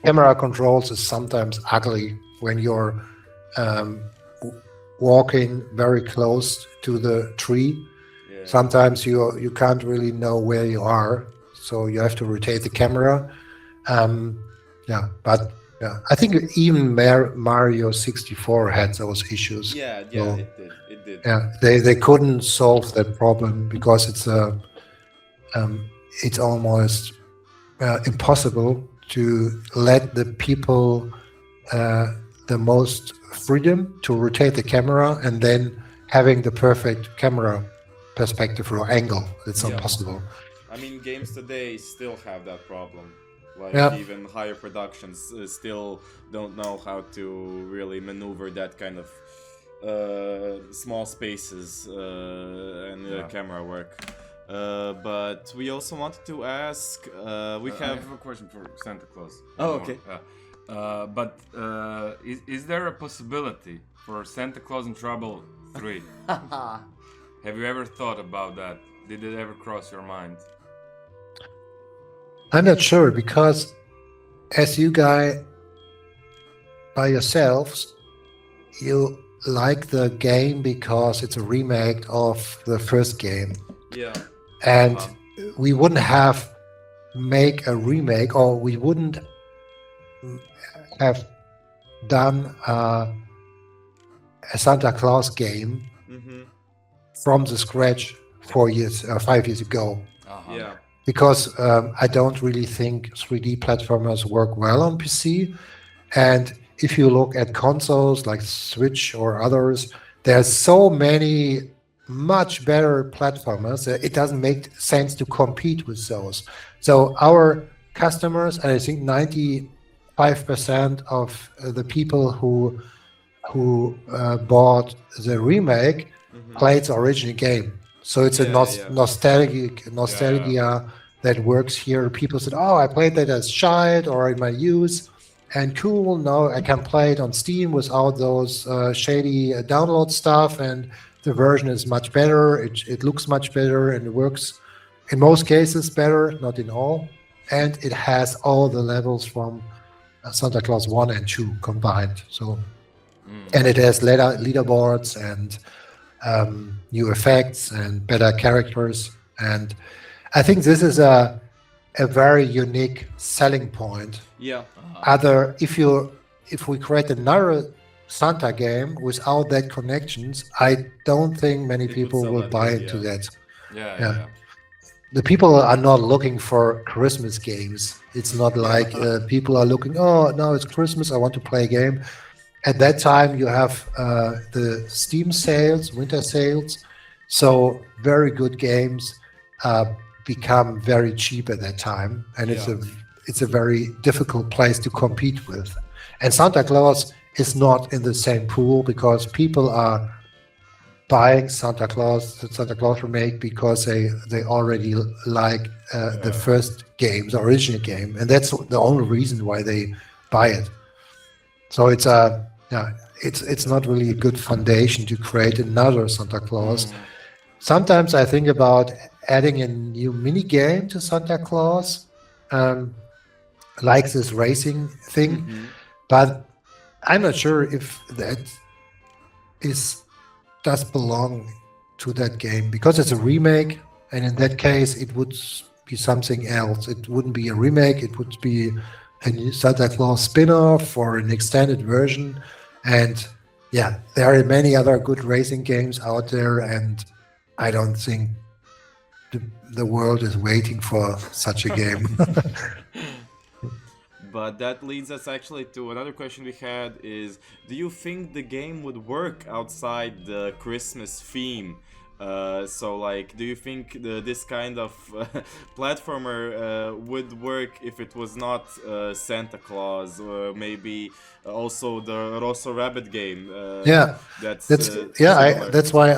Camera controls is sometimes ugly when you're um, walking very close to the tree. Yeah. Sometimes you can't really know where you are, so you have to rotate the camera. Yeah, but yeah, I think even Mario 64 had those issues. Yeah, So, it did. It did. yeah, they couldn't solve that problem because it's almost impossible to let the people the most freedom to rotate the camera and then having the perfect camera perspective or angle. It's not Yeah. possible. I mean, games today still have that problem. Like, Yeah. even higher productions still don't know how to really maneuver that kind of small spaces and Yeah. camera work. But we also wanted to ask, we I have... have a question for Santa Claus. Oh, okay. But is there a possibility for Santa Claus in Trouble 3? Have you ever thought about that? Did it ever cross your mind? I'm not sure because as you guys by yourselves, you like the game because it's a remake of the first game. Yeah. And we wouldn't have make a remake, or we wouldn't have done a Santa Claus game Mm-hmm. from the scratch 5 years ago. Yeah. Because I don't really think 3D platformers work well on PC. And if you look at consoles like Switch or others, there's so many much better platformers that it doesn't make sense to compete with those. So our customers, I think 95% of the people who bought the remake played the original game. So it's a nostalgia that works here. People said, "Oh, I played that as child or in my youth, and cool. Now I can play it on Steam without those shady download stuff, and the version is much better. It looks much better, and it works in most cases better, not in all. And it has all the levels from Santa Claus 1 and 2 combined. So, and it has leaderboards and new effects and better characters. And I think this is a very unique selling point. Yeah. If we create another Santa game without that connections, I don't think many people sell will that buy good, into that. Yeah. The people are not looking for Christmas games. It's not like people are looking, oh, now it's Christmas, I want to play a game. At that time, you have the Steam sales, winter sales. So very good games become very cheap at that time. And it's a very difficult place to compete with. And Santa Claus is not in the same pool because people are buying the Santa Claus remake, because they already like the first game, the original game, and that's the only reason why they buy it. So it's not really a good foundation to create another Santa Claus. Sometimes I think about adding a new mini game to Santa Claus, like this racing thing, but I'm not sure if that does belong to that game, because it's a remake, and in that case it would be something else. It wouldn't be a remake, it would be a new Santa Claus spin-off or an extended version. And yeah, there are many other good racing games out there, and I don't think the world is waiting for such a game. But that leads us actually to another question we had is, do you think the game would work outside the Christmas theme? So like, do you think this kind of platformer would work if it was not Santa Claus, or maybe also the Rosso Rabbit game? Yeah, that's yeah. That's why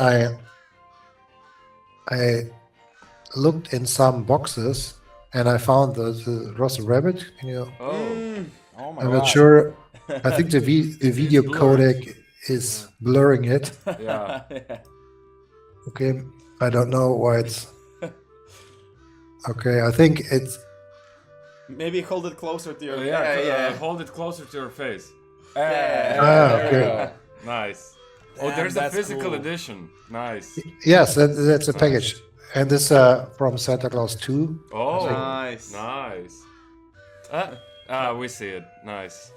I looked in some boxes and I found the Rosso Rabbit. Oh my I'm god. not sure. I think the video codec is blurring it. Yeah. Okay, I don't know why it's. Okay, I think it's. Maybe hold it closer to your. Hold it closer to your face. There we okay. go. Nice. Damn, There's a that's physical cool. edition. Nice. Yes, that's a package, and this from Santa Claus 2. Oh, Nice. nice. We see it. Nice.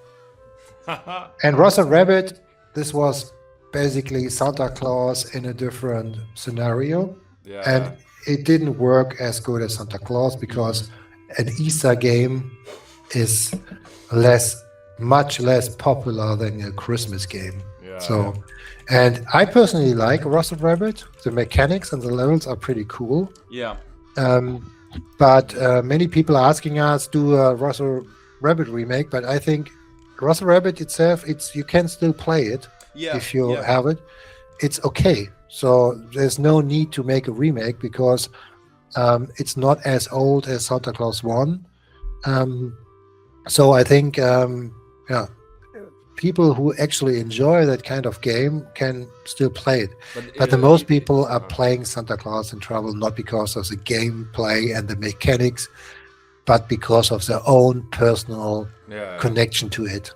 And Rosa Rabbit, this was basically Santa Claus in a different scenario, Yeah. and it didn't work as good as Santa Claus because an Easter game is much less popular than a Christmas game. Yeah. So, and I personally like Rosa Rabbit. The mechanics and the levels are pretty cool. Yeah. But many people are asking us do a Rosa Rabbit remake, but I think Rosa Rabbit itself, you can still play it if you have it. It's okay. So there's no need to make a remake because it's not as old as Santa Claus 1. So I think people who actually enjoy that kind of game can still play it. But the most people are playing Santa Claus in Trouble not because of the gameplay and the mechanics, but because of their own personal connection to it.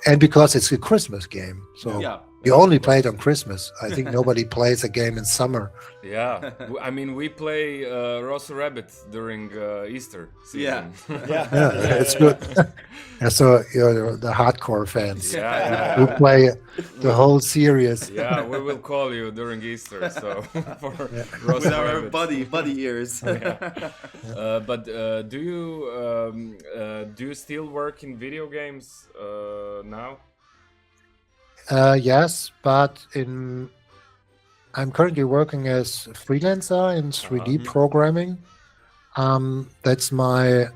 And because it's a Christmas game. So you only play it on Christmas. I think nobody plays a game in summer. Yeah. I mean, we play Rosso Rabbit during Easter season. Yeah, it's good. And so you're the hardcore fans who play the whole series. Yeah, we will call you during Easter. So for Rosso With our Rabbit. buddy ears. But do you still work in video games now? Yes, but I'm currently working as a freelancer in 3D programming. That's my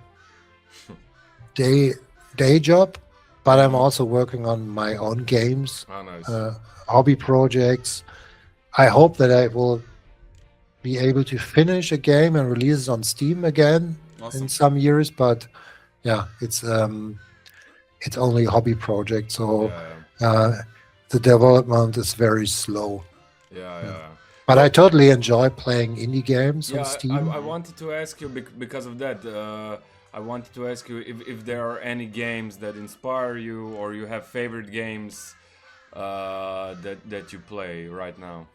day job, but I'm also working on my own games, Oh, nice. hobby projects. I hope that I will be able to finish a game and release it on Steam again in some years, but yeah, it's only a hobby project, so the development is very slow. Yeah. But I totally enjoy playing indie games on Yeah, Steam. I wanted to ask you because of that. I wanted to ask you if there are any games that inspire you, or you have favorite games that you play right now.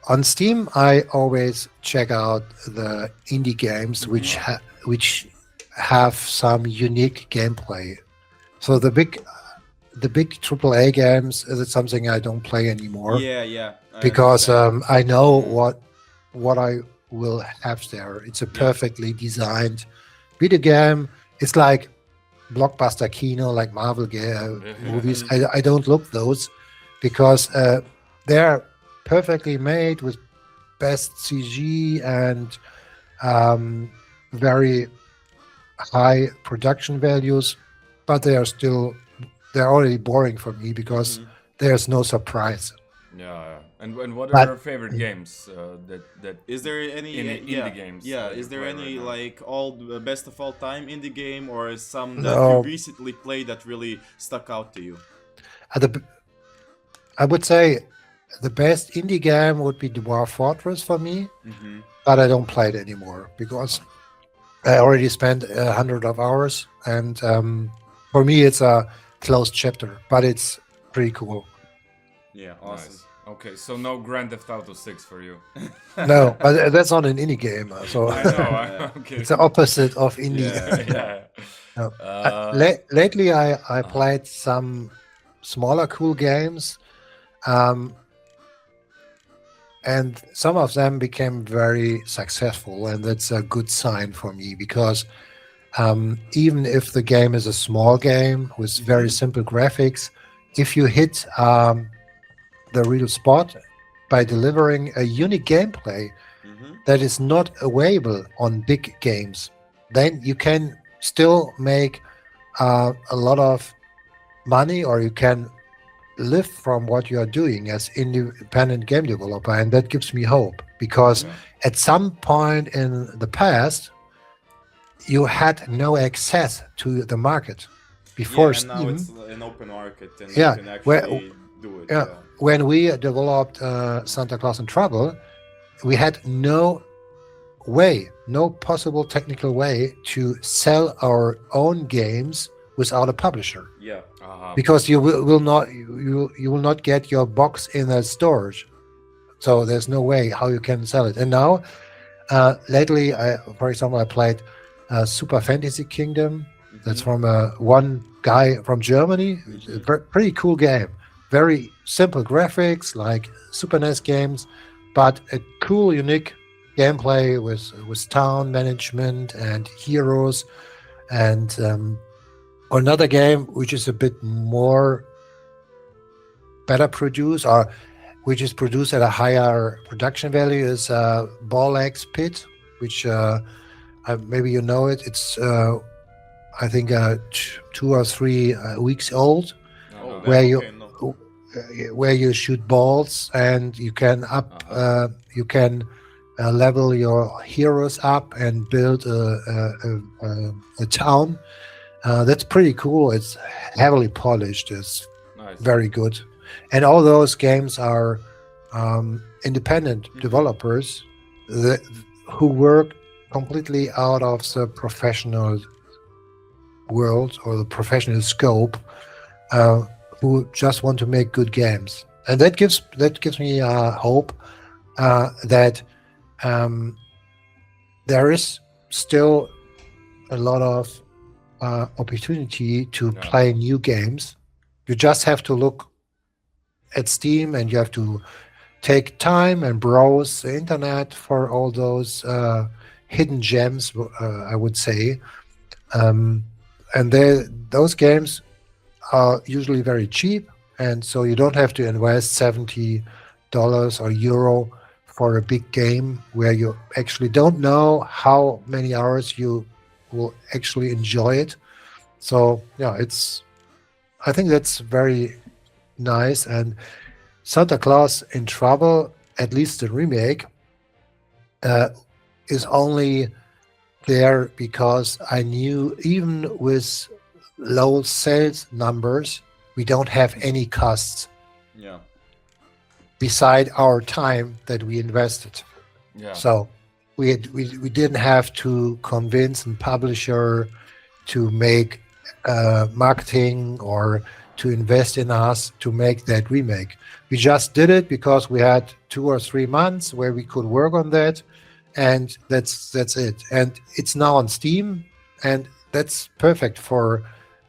On Steam, I always check out the indie games which have some unique gameplay. So the big AAA games is something I don't play anymore. Yeah. Because I know what I will have there. It's a perfectly designed video game. It's like blockbuster kino, like Marvel movies. I don't look those because they're perfectly made with best CG and very high production values, but they are still they're already boring for me because there's no surprise. Yeah. And what are But your favorite games that Is there any indie games? yeah, that you is there play any right now? like all best of all time indie game or some that you no, recently played that really stuck out to you? the I would say the best indie game would be Dwarf Fortress for me, Mm-hmm. but I don't play it anymore because I already spent 100 of hours, and for me it's a closed chapter, but it's pretty cool. Yeah, awesome. Nice. Okay, so no Grand Theft Auto 6 for you. No, but that's not an indie game, so I know. Yeah. I'm it's the kidding. opposite of indie. Yeah. Yeah. No. Uh, Lately, I played some smaller cool games, um, and some of them became very successful, and that's a good sign for me because even if the game is a small game with very simple graphics, if you hit the real spot by delivering a unique gameplay Mm-hmm. that is not available on big games, then you can still make a lot of money, or you can live from what you are doing as independent game developer, and that gives me hope because yeah. at some point in the past you had no access to the market before Yeah, and now it's Steam. an open market and you Yeah, can where actually do it. yeah, Yeah. when we developed Santa Claus and Trouble, we had no way, no possible technical way to sell our own games without a publisher, Yeah. because you will not you will not get your box in a storage. So there's no way how you can sell it. And now, lately, for example, I played Super Fantasy Kingdom. That's Mm-hmm. from one guy from Germany. It's a pretty cool game. Very simple graphics, like Super NES games, but a cool, unique gameplay with town management and heroes. And another game which is a bit more better produced, or which is produced at a higher production value, is Ball X Pit, which maybe you know it. It's I think 2 or 3 weeks old, Oh, where that you okay, no. where you shoot balls and you can you can level your heroes up and build a town. That's pretty cool. It's heavily polished. It's Nice. very good, and all those games are independent developers that, who work completely out of the professional world or the professional scope, uh, who just want to make good games, and that gives me hope that um, there is still a lot of opportunity to Yeah. play new games. You just have to look at Steam, and you have to take time and browse the internet for all those hidden gems, I would say. Um, and those games are usually very cheap, and so you don't have to invest $70 or euro for a big game where you actually don't know how many hours you will actually enjoy it. So yeah, I think that's very nice. And Santa Claus in Trouble, at least the remake, uh, is only there because I knew even with low sales numbers, we don't have any costs Yeah. beside our time that we invested. Yeah. So we didn't have to convince a publisher to make marketing or to invest in us to make that remake. We just did it because we had 2 or 3 months where we could work on that, and that's it. And it's now on Steam, and that's perfect for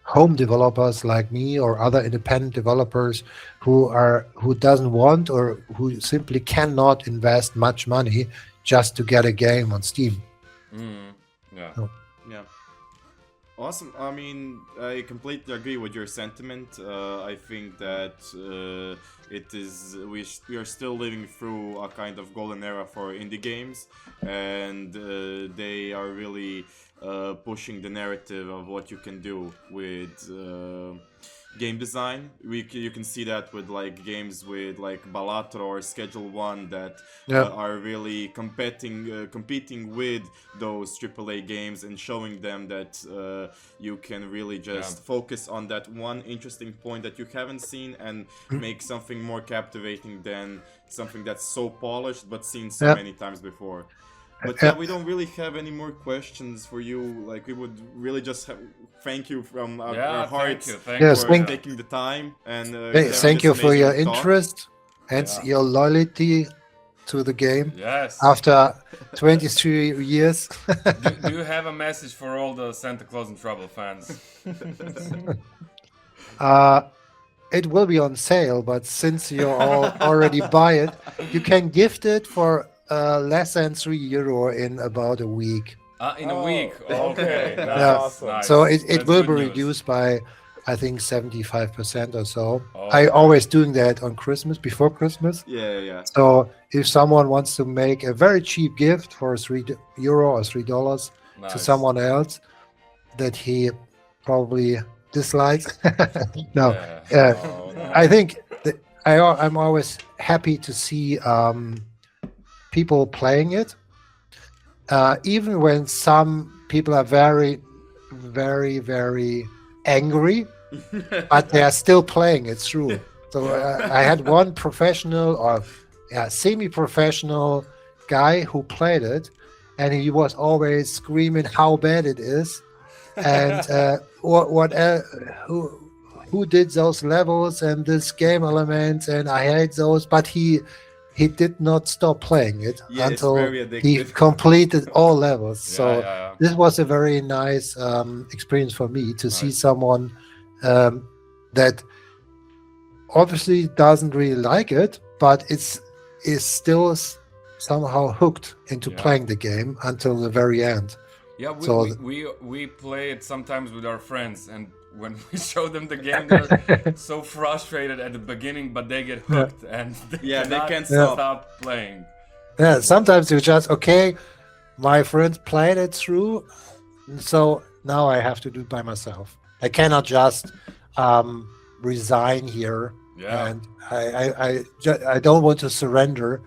home developers like me or other independent developers who doesn't want or who simply cannot invest much money just to get a game on Steam. Yeah. So, Yeah. Awesome. I mean, I completely agree with your sentiment. I think that it is we are still living through a kind of golden era for indie games, and they are really pushing the narrative of what you can do with game design. You can see that with like games with like Balatro or Schedule One that Yeah. are really competing with those AAA games and showing them that you can really just focus on that one interesting point that you haven't seen and make something more captivating than something that's so polished but seen so many times before. But yeah, we don't really have any more questions for you. Like, we would really just thank you from our hearts for taking the time and thank you for your interest and your loyalty to the game. Yes. After 23 years. do you have a message for all the Santa Claus in Trouble fans? It will be on sale, but since you all already buy it, you can gift it for less than €3 in about a week. In a week. Okay. Nice. Nice. So it That's will good be news. reduced by, I think, 75% or so. Okay. I always doing that on Christmas, before Christmas. Yeah. So if someone wants to make a very cheap gift for €3 or $3 to someone else that he probably dislikes, no. I think that I'm always happy to see people playing it, even when some people are very, very, very angry, but they are still playing it through. So I had one professional or semi-professional guy who played it, and he was always screaming how bad it is, and who did those levels and this game elements, and I hate those, but he did not stop playing it until he completed all levels. So this was a very nice experience for me to see someone that obviously doesn't really like it, but is still somehow hooked into playing the game until the very end. Yeah, we play it sometimes with our friends, and when we show them the game, they're so frustrated at the beginning, but they get hooked and they can't stop playing. Yeah, sometimes you just, okay, my friends played it through, so now I have to do it by myself. I cannot just resign here, and I don't want to surrender.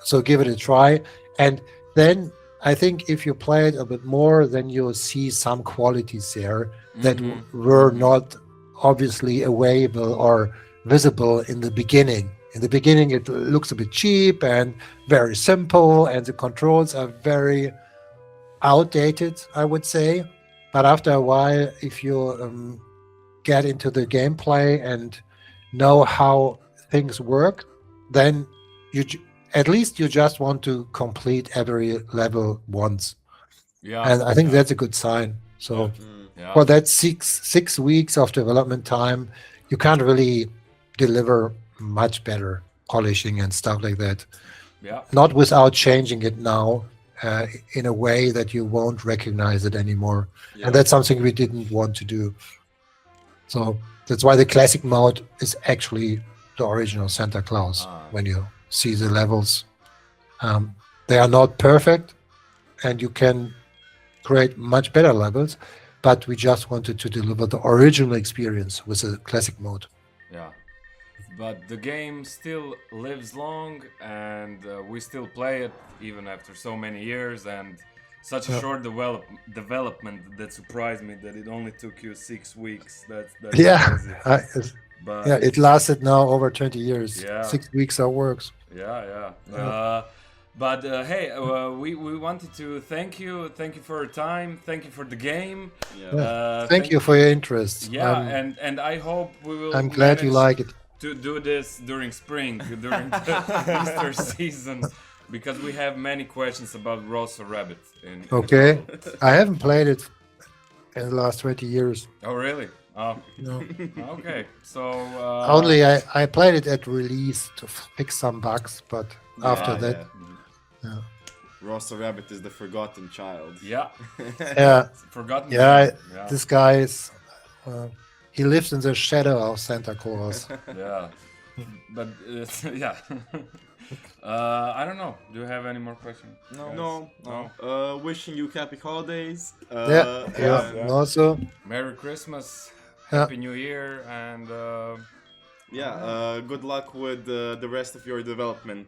So give it a try, and then I think if you play it a bit more, then you'll see some qualities there that were not obviously available or visible in the beginning. In the beginning, it looks a bit cheap and very simple, and the controls are very outdated, I would say. But after a while, if you get into the gameplay and know how things work, then at least you just want to complete every level once. And I think that's a good sign. So for that six weeks of development time, you can't really deliver much better polishing and stuff like that. Not without changing it now in a way that you won't recognize it anymore. And that's something we didn't want to do. So that's why the classic mode is actually the original Santa Claus. When you see the levels, they are not perfect, and you can create much better levels, but we just wanted to deliver the original experience with the classic mode. But the game still lives long, and we still play it even after so many years, and such a short development that surprised me that it only took you 6 weeks. That's crazy. But it lasted now over 20 years. 6 weeks of works. But hey, we wanted to thank you for your time, thank you for the game. Thank you for your interest. And I hope we will. I'm glad you like it. To do this during spring, during the Easter season, because we have many questions about Rosa Rabbit. Okay, I haven't played it in the last 20 years. Oh really? Oh no. Okay, so only I played it at release to fix some bugs, but after that, Rosa Rabbit is the forgotten child. Forgotten. This guy is. He lives in the shadow of Santa Claus. But I don't know. Do you have any more questions? No. Wishing you happy holidays. Also, Merry Christmas, Happy New Year, and Good luck with the rest of your development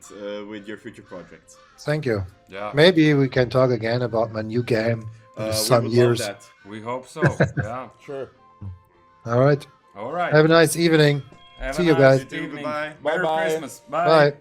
with your future projects. Thank you. yeah, Maybe we can talk again about my new game in We some would years. love that. we hope so. Yeah. Sure. All right. All right. Have a nice evening. Have See a you nice guys. evening. Goodbye. Merry Bye-bye. Christmas. Bye.